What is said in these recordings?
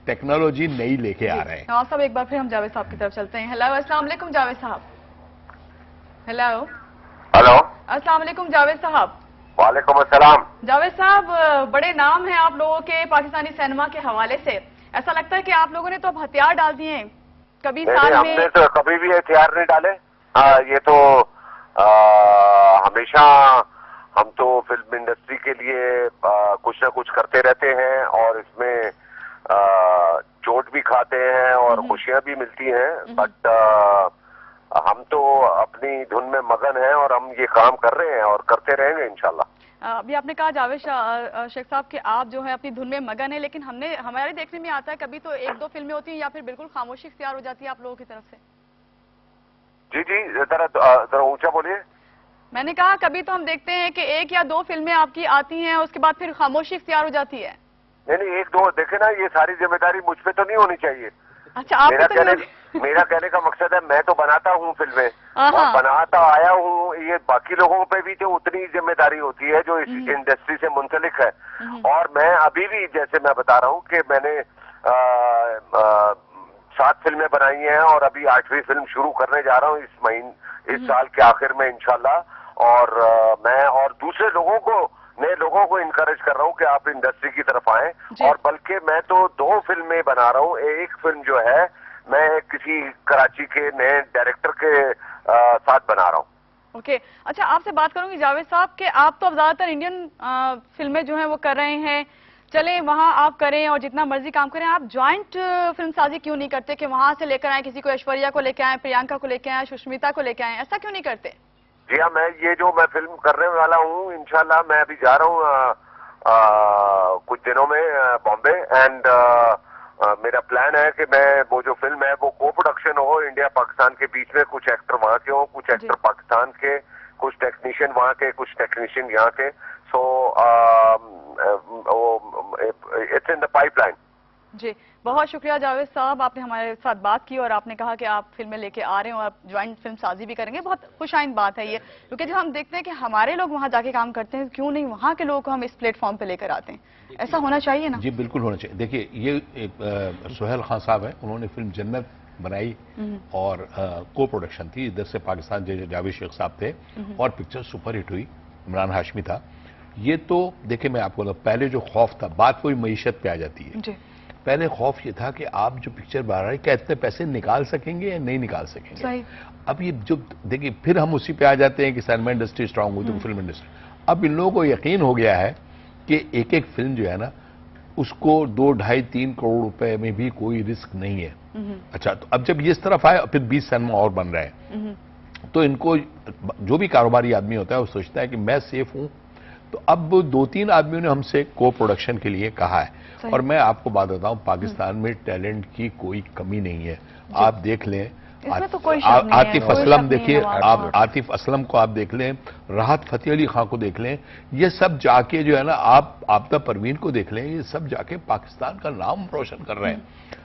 Technology नई लेके आ रहे हैं। नवाब साहब, एक बार फिर हम जावेद साहब की तरफ चलते हैं। हेलो, अस्सलाम वालेकुम जावेद साहब। हेलो हेलो, अस्सलाम वालेकुम जावेद साहब। वालेकुम अस्सलाम। जावेद साहब, बड़े नाम हैं आप लोगों के पाकिस्तानी सिनेमा के हवाले से। ऐसा लगता है कि आप लोगों ने तो अब हथियार डाल दिए हैं। कभी नहीं, साल हमने में तो कभी भी हथियार नहीं डाले। ये तो हमेशा हम तो फिल्म इंडस्ट्री के लिए कुछ ना कुछ करते रहते हैं और इसमें चोट भी खाते हैं और खुशियां भी मिलती हैं, बट हम तो अपनी धुन में मगन हैं और हम ये काम कर रहे हैं और करते रहेंगे इंशाल्लाह। अभी आपने कहा जावेद शेख साहब कि आप जो है अपनी धुन में मगन है, लेकिन हमारे देखने में आता है कभी तो एक दो फिल्में होती हैं या फिर बिल्कुल खामोशी इख्तियार हो जाती है आप लोगों की तरफ से। जी जी, जरा ऊंचा बोलिए। मैंने कहा कभी तो हम देखते हैं कि एक या दो फिल्में आपकी आती हैं, उसके बाद फिर खामोशी इख्तियार हो जाती है। नहीं, एक दो देखे ना, ये सारी जिम्मेदारी मुझ पे तो नहीं होनी चाहिए। अच्छा, आप मेरा कहने का मकसद है, मैं तो बनाता हूँ फिल्में और बनाता आया हूँ, ये बाकी लोगों पे भी तो उतनी जिम्मेदारी होती है जो इस इंडस्ट्री से मुंसलिक है। और मैं अभी भी, जैसे मैं बता रहा हूँ कि मैंने 7 फिल्में बनाई हैं और अभी 8वीं फिल्म शुरू करने जा रहा हूँ इस साल के आखिर में इंशाल्लाह। और मैं और दूसरे लोगों को, नए लोगों को इनकरेज कर रहा हूँ कि आप इंडस्ट्री की तरफ आएं। और बल्कि मैं तो 2 फिल्में बना रहा हूँ। एक फिल्म जो है मैं किसी कराची के नए डायरेक्टर के साथ बना रहा हूँ। ओके, अच्छा, आपसे बात करूंगी जावेद साहब कि आप तो अब ज्यादातर इंडियन फिल्में जो हैं वो कर रहे हैं। चलें, वहां आप करें और जितना मर्जी काम करें, आप ज्वाइंट फिल्म साजी क्यों नहीं करते कि वहां से लेकर आए किसी को, ऐश्वर्या को लेकर आए, प्रियंका को लेकर आए, सुष्मिता को लेकर आए, ऐसा क्यों नहीं करते? जी हाँ, मैं ये जो मैं फिल्म करने वाला हूँ इंशाल्लाह, मैं अभी जा रहा हूँ कुछ दिनों में बॉम्बे, एंड मेरा प्लान है कि मैं वो जो फिल्म है वो को प्रोडक्शन हो, इंडिया पाकिस्तान के बीच में, कुछ एक्टर वहाँ के हो, कुछ एक्टर पाकिस्तान के, कुछ टेक्नीशियन वहाँ के, कुछ टेक्नीशियन यहाँ के। So it's in the pipeline. जी, बहुत शुक्रिया जावेद साहब, आपने हमारे साथ बात की और आपने कहा कि आप फिल्में लेके आ रहे हैं और आप ज्वाइंट फिल्म साजी भी करेंगे। बहुत खुशाइन बात है ये, क्योंकि जब हम देखते हैं कि हमारे लोग वहां जाके काम करते हैं, क्यों नहीं वहां के लोगों को हम इस प्लेटफॉर्म पे लेकर आते हैं। ऐसा होना चाहिए ना? जी बिल्कुल होना चाहिए। देखिए, ये सुहेल खान साहब है, उन्होंने फिल्म जन्नत बनाई और को प्रोडक्शन थी, इधर से पाकिस्तान जावेद शेख साहब थे और पिक्चर सुपर हिट हुई, इमरान हाशमी था। ये तो देखिए, मैं आपको पहले जो खौफ था, बात कोई मईशत पे आ जाती है जी। पहले खौफ ये था कि आप जो पिक्चर बना रहे हैं क्या इतने पैसे निकाल सकेंगे या नहीं निकाल सकेंगे। सही। अब ये जो देखिए, फिर हम उसी पे आ जाते हैं कि सिनेमा इंडस्ट्री स्ट्रांग हुई तो फिल्म इंडस्ट्री। अब इन लोगों को यकीन हो गया है कि एक एक फिल्म जो है ना, उसको 2, 2.5, 3 करोड़ रुपए में भी कोई रिस्क नहीं है। अच्छा, तो अब जब ये इस तरफ आए, फिर 20 सिनेमा और बन रहे हैं, तो इनको, जो भी कारोबारी आदमी होता है वो सोचता है कि मैं सेफ हूं। तो अब 2-3 आदमियों ने हमसे को प्रोडक्शन के लिए कहा है, और मैं आपको बात बताऊं, पाकिस्तान में टैलेंट की कोई कमी नहीं है। आप देख लें, आतिफ असलम देखिए, आप आतिफ असलम को आप देख लें, राहत फतेह अली खान को देख लें, ये सब जाके जो है ना, आप आपदा परवीन को देख लें, ये सब जाके पाकिस्तान का नाम रोशन कर रहे हैं।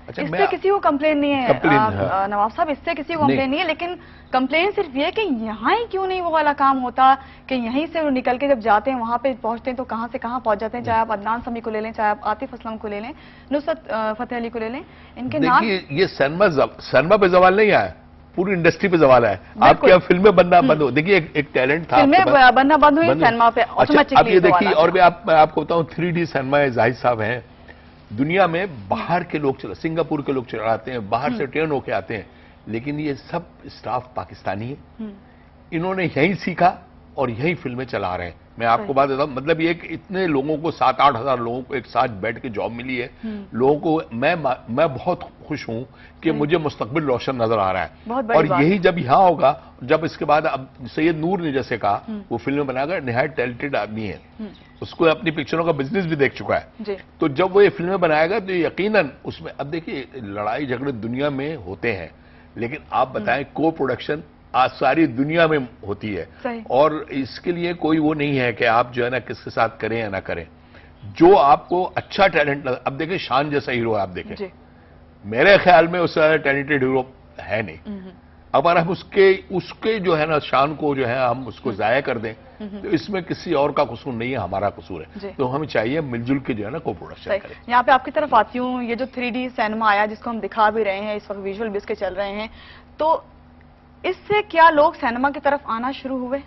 अच्छा, इससे किसी को कंप्लेन नहीं है नवाब साहब, इससे किसी को कंप्लेन नहीं है, लेकिन कंप्लेन सिर्फ ये कि यहाँ ही क्यों नहीं वो वाला काम होता कि यहीं से वो निकल के जब जाते हैं वहां पे पहुंचते हैं तो कहां से कहां पहुंच जाते हैं। चाहे आप अदनान समी को ले लें, चाहे आप आतिफ असलम को ले लें, नुसरत फतेह अली को ले लें, इनके नाम। देखिए, ये सिनेमा पे सवाल नहीं आया, पूरी इंडस्ट्री पे सवाल है। आपके अब फिल्में बनना बंद हो, देखिए एक टैलेंट था, फिल्में बनना बंद हुई, सिनेमा पे ऑटोमेटिकली। अब ये देखिए, और मैं आपको बताऊं, 3D सिनेमा जाहिद साहब हैं, दुनिया में बाहर के लोग सिंगापुर के लोग चलाते हैं, बाहर से ट्रेन होके आते हैं, लेकिन ये सब स्टाफ पाकिस्तानी है। इन्होंने यहीं सीखा और यहीं फिल्में चला रहे हैं। मैं आपको बात देता हूं, मतलब ये इतने लोगों को, 7-8 हजार लोगों को एक साथ बैठ के जॉब मिली है। लोगों को मैं बहुत खुश हूं कि मुझे मुस्तकबिल रोशन नजर आ रहा है। और यही जब यहां होगा, जब इसके बाद, अब सैयद नूर ने जैसे कहा, वो फिल्म बनाकर निहायत टैलेंटेड आदमी है, उसको अपनी पिक्चरों का बिजनेस भी देख चुका है। तो जब वो ये फिल्में बनाएगा तो यकीनन उसमें, अब देखिए, लड़ाई झगड़े दुनिया में होते हैं, लेकिन आप बताएं, को प्रोडक्शन आज सारी दुनिया में होती है, और इसके लिए कोई वो नहीं है कि आप जो है ना किसके साथ करें या ना करें। जो आपको अच्छा टैलेंट, अब देखिए शान जैसा हीरो आप देखें, मेरे ख्याल में उससे टैलेंटेड हीरो है नहीं। अगर हम उसके जो है ना शान को जो है हम उसको जाया कर दें तो इसमें किसी और का कसूर नहीं है, हमारा कसूर है। तो हमें चाहिए मिलजुल के जो है ना को प्रोडक्शन करें। यहाँ पे आपकी तरफ आती हूँ, ये जो 3D सिनेमा आया जिसको हम दिखा भी रहे हैं, इस वक्त विजुअल भी इसके चल रहे हैं, तो इससे क्या लोग सिनेमा की तरफ आना शुरू हुए?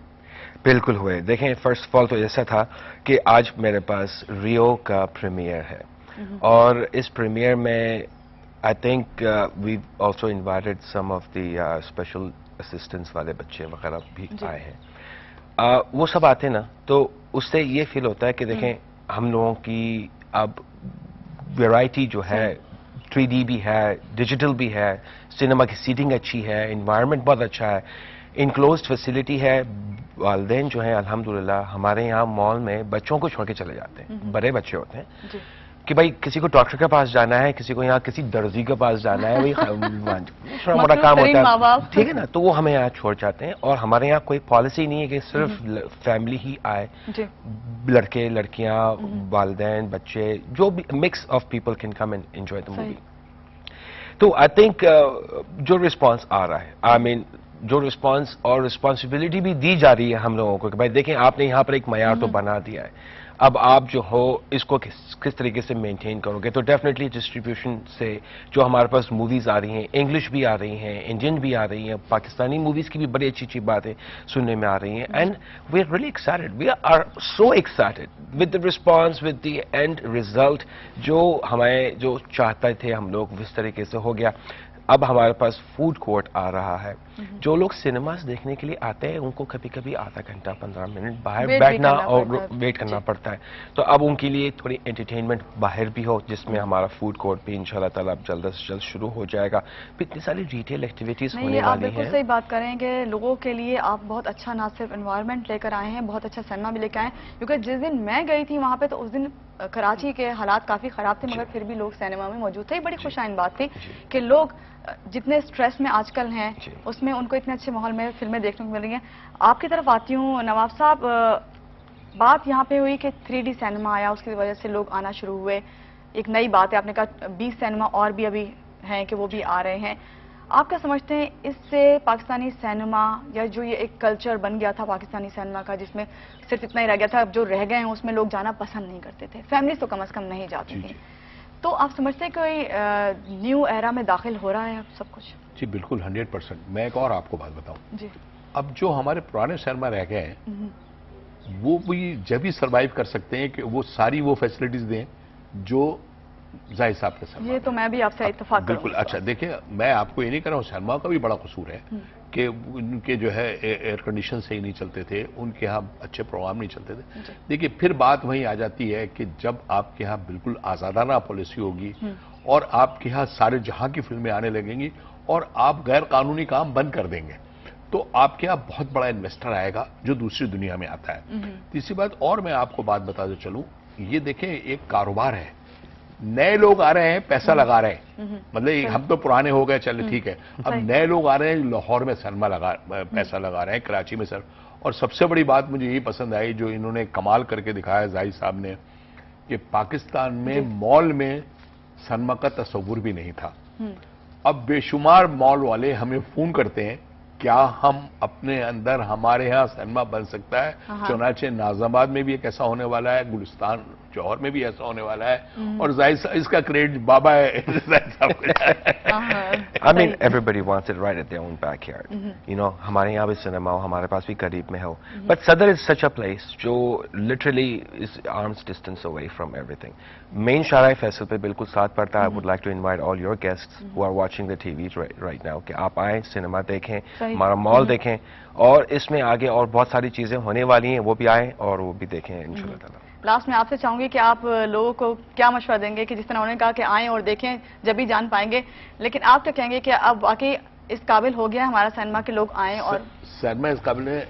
बिल्कुल हुए। देखें, फर्स्ट ऑफ ऑल तो ऐसा था कि आज मेरे पास रियो का प्रीमियर है और इस प्रीमियर में I think we also invited some of the special assistants वाले बच्चे वगैरह भी आए हैं। वो सब आते ना तो उससे ये फील होता है कि देखें हम लोगों की अब वैरायटी जो है 3D भी है, डिजिटल भी है, सिनेमा की सीटिंग अच्छी है, एनवायरनमेंट बहुत अच्छा है, इनक्लोज्ड फैसिलिटी है। वालिदैन जो है अल्हम्दुलिल्लाह हमारे यहाँ मॉल में बच्चों को छोड़ के चले जाते हैं, बड़े बच्चे होते हैं कि भाई किसी को डॉक्टर के पास जाना है, किसी को यहाँ किसी दर्जी के पास जाना है, वही थोड़ा मोटा काम होता है, ठीक है ना, तो वो हमें यहाँ छोड़ जाते हैं। और हमारे यहाँ कोई पॉलिसी नहीं है कि सिर्फ फैमिली ही आए, लड़के लड़कियां वालिदैन बच्चे जो भी mix of people can come and enjoy the movie. तो आई थिंक जो रिस्पॉन्स आ रहा है, आई मीन जो रिस्पॉन्स और रिस्पॉन्सिबिलिटी भी दी जा रही है हम लोगों को कि भाई देखें आपने यहाँ पर एक मयार तो बना दिया है, अब आप जो हो इसको किस तरीके से मेंटेन करोगे। तो डेफिनेटली डिस्ट्रीब्यूशन से जो हमारे पास मूवीज आ रही हैं, इंग्लिश भी आ रही हैं, इंडियन भी आ रही हैं, पाकिस्तानी मूवीज की भी बड़ी अच्छी अच्छी बातें सुनने में आ रही हैं and we are really excited, we are so excited with the response, with the end result. जो हमें जो चाहते थे हम लोग इस तरीके से हो गया। अब हमारे पास फूड कोर्ट आ रहा है। जो लोग सिनेमास देखने के लिए आते हैं उनको कभी कभी आधा घंटा 15 मिनट बाहर बैठना और वेट करना पड़ता है, तो अब उनके लिए थोड़ी एंटरटेनमेंट बाहर भी हो, जिसमें हमारा फूड कोर्ट भी इंशाल्लाह ताला अब जल्द से जल्द शुरू हो जाएगा। इतनी सारी रिटेल एक्टिविटीज होने वाली हैं। बिल्कुल सही बात करेंगे, लोगों के लिए आप बहुत अच्छा ना सिर्फ एनवायरनमेंट लेकर आए हैं, बहुत अच्छा सिनेमा भी लेकर आए, क्योंकि जिस दिन मैं गई थी वहां पे तो उस दिन कराची के हालात काफी खराब थे, मगर फिर भी लोग सिनेमा में मौजूद थे। बड़ी खुशाइन बात थी कि लोग जितने स्ट्रेस में आजकल हैं उसमें उनको इतने अच्छे माहौल में फिल्में देखने को मिल रही हैं। आपकी तरफ आती हूँ नवाब साहब, बात यहाँ पे हुई कि 3D सिनेमा आया, उसकी वजह से लोग आना शुरू हुए, एक नई बात है। आपने कहा 20 सिनेमा और भी अभी हैं कि वो भी आ रहे हैं। आप क्या समझते हैं इससे पाकिस्तानी सिनेमा या जो ये एक कल्चर बन गया था पाकिस्तानी सिनेमा का, जिसमें सिर्फ इतना ही रह गया था, अब जो रह गए हैं उसमें लोग जाना पसंद नहीं करते थे, फैमिलीज तो कम से कम नहीं जाती थी, तो आप समझते हैं कोई न्यू एरा में दाखिल हो रहा है अब सब कुछ? जी बिल्कुल 100%। मैं एक और आपको बात बताऊं जी, अब जो हमारे पुराने सिनेमा रह गए हैं वो भी जब भी सर्वाइव कर सकते हैं कि वो सारी वो फैसिलिटीज दें जो जाहिर साहब के साथ। ये तो मैं भी आपसे इत्तेफाक बिल्कुल। अच्छा देखिए, मैं आपको ये नहीं कर रहा हूँ, सिनेमा का भी बड़ा कसूर है कि उनके जो है एयर कंडीशन सही नहीं चलते थे, उनके यहाँ अच्छे प्रोग्राम नहीं चलते थे। देखिए फिर बात वहीं आ जाती है कि जब आपके यहाँ बिल्कुल आजादाना पॉलिसी होगी और आपके यहाँ सारे जहां की फिल्में आने लगेंगी और आप गैर कानूनी काम बंद कर देंगे, तो आपके यहाँ बहुत बड़ा इन्वेस्टर आएगा जो दूसरी दुनिया में आता है। तीसरी बात और मैं आपको बात बताते चलूं, ये देखें एक कारोबार है, नए लोग आ रहे हैं, पैसा लगा रहे हैं, मतलब हम तो पुराने हो गए, चले ठीक है, अब नए लोग आ रहे हैं, लाहौर में सिनेमा पैसा लगा रहे हैं, कराची में सर। और सबसे बड़ी बात मुझे यही पसंद आई जो इन्होंने कमाल करके दिखाया जाहिद साहब ने, कि पाकिस्तान में मॉल में सिनेमा का तस्वुर भी नहीं था। अब बेशुमार मॉल वाले हमें फोन करते हैं, क्या हम अपने अंदर हमारे यहाँ सिनेमा बन सकता है? चुनाचे नाजाबाद में भी एक ऐसा होने वाला है, गुलिस्तान जौहर में भी ऐसा होने वाला है, और जाहिर इसका क्रेडिट बाबा है जाहिद साहब। I mean everybody wants it right at their own backyard. You know, हमारे यहाँ भी सिनेमा हो, हमारे पास भी करीब में हो, but Sadr is such a place जो literally is arm's distance away from everything. Main शाहराह Faisal पे बिल्कुल साथ पड़ता है। I would like to invite all your guests who are watching the TVs right now कि आप आएं, सिनेमा देखें, हमारा मॉल देखें, और इसमें आगे और बहुत सारी चीजें होने वाली हैं, वो भी आएं और वो भी देखें इंशाल्लाह ताला। लास्ट में आपसे चाहूंगी कि आप लोगों को क्या मशवरा देंगे कि जिस तरह उन्होंने कहा कि आएं और देखें जब भी जान पाएंगे, लेकिन आप क्या कहेंगे कि अब वाकई इस काबिल हो गया हमारा सिनेमा के लोग आएं? और सिनेमा इस काबिल है।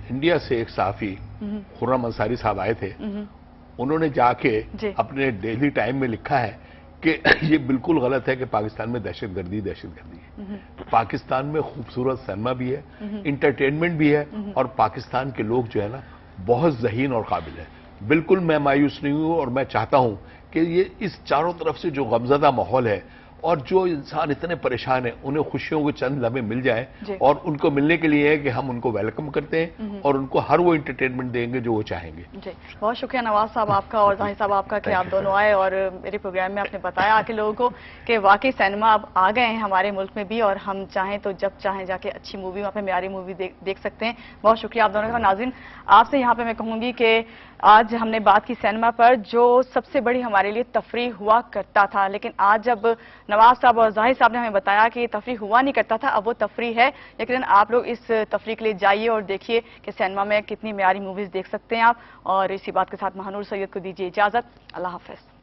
इंडिया से एक सहाफी खुर्रम अंसारी साहब आए थे, उन्होंने जाके अपने डेली टाइम में लिखा है कि ये बिल्कुल गलत है कि पाकिस्तान में दहशतगर्दी है। पाकिस्तान में खूबसूरत सिनेमा भी है, इंटरटेनमेंट भी है, और पाकिस्तान के लोग जो है ना बहुत ज़हीन और काबिल है। बिल्कुल मैं मायूस नहीं हूं, और मैं चाहता हूं कि ये इस चारों तरफ से जो गमज़दा माहौल है और जो इंसान इतने परेशान है उन्हें खुशियों के चंद लम्हे मिल जाए जी। और उनको मिलने के लिए है कि हम उनको वेलकम करते हैं और उनको हर वो एंटरटेनमेंट देंगे जो वो चाहेंगे। जी, बहुत शुक्रिया नवाज साहब आपका और जाहिर साहब आपका कि आप दोनों आए और मेरे प्रोग्राम में आपने बताया आके लोगों को कि वाकई सिनेमा अब आ गए हैं हमारे मुल्क में भी और हम चाहें तो जब चाहें जाके अच्छी मूवी वहाँ पे म्यारी मूवी देख सकते हैं। बहुत शुक्रिया आप दोनों का। नाज़रीन, आपसे यहाँ पे मैं कहूँगी कि आज हमने बात की सिनेमा पर जो सबसे बड़ी हमारे लिए तफरीह हुआ करता था, लेकिन आज जब नवाज साहब और जाहिर साहब ने हमें बताया कि तफरीह हुआ नहीं करता था, अब वो तफरीह है। लेकिन आप लोग इस तफरीह के लिए जाइए और देखिए कि सिनेमा में कितनी म्यारी मूवीज देख सकते हैं आप। और इसी बात के साथ महानूर सैयद को दीजिए इजाजत। अल्लाह हाफिज।